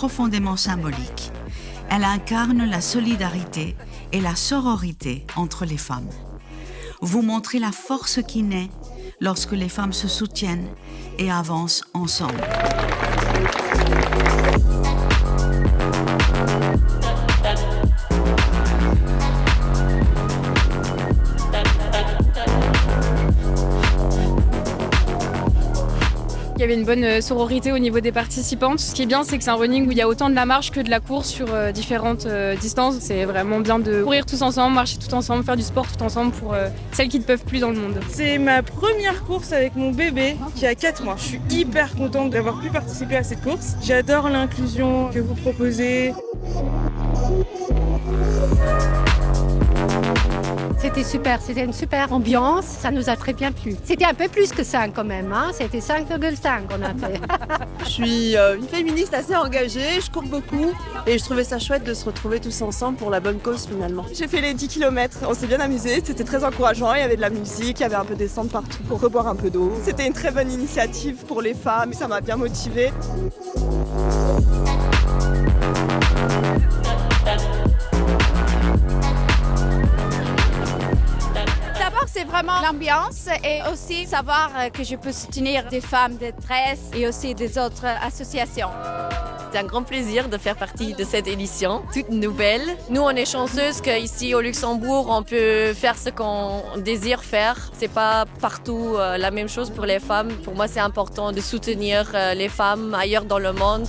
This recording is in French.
profondément symbolique. Elle incarne la solidarité et la sororité entre les femmes. Vous montrez la force qui naît lorsque les femmes se soutiennent et avancent ensemble. Il y avait une bonne sororité au niveau des participantes. Ce qui est bien, c'est que c'est un running où il y a autant de la marche que de la course sur différentes distances. C'est vraiment bien de courir tous ensemble, marcher tout ensemble, faire du sport tout ensemble pour celles qui ne peuvent plus dans le monde. C'est ma première course avec mon bébé qui a 4 mois. Je suis hyper contente d'avoir pu participer à cette course. J'adore l'inclusion que vous proposez. C'était super, c'était une super ambiance, ça nous a très bien plu. C'était un peu plus que 5 quand même, hein. C'était 5,5 qu'on a fait. Je suis une féministe assez engagée, je cours beaucoup et je trouvais ça chouette de se retrouver tous ensemble pour la bonne cause finalement. J'ai fait les 10 km, on s'est bien amusé, c'était très encourageant, il y avait de la musique, il y avait un peu des stands partout pour reboire un peu d'eau. C'était une très bonne initiative pour les femmes, ça m'a bien motivée. D'abord, c'est vraiment l'ambiance et aussi savoir que je peux soutenir des femmes de détresse et aussi des autres associations. C'est un grand plaisir de faire partie de cette édition, toute nouvelle. Nous, on est chanceuses qu'ici au Luxembourg, on peut faire ce qu'on désire faire. C'est pas partout la même chose pour les femmes. Pour moi, c'est important de soutenir les femmes ailleurs dans le monde.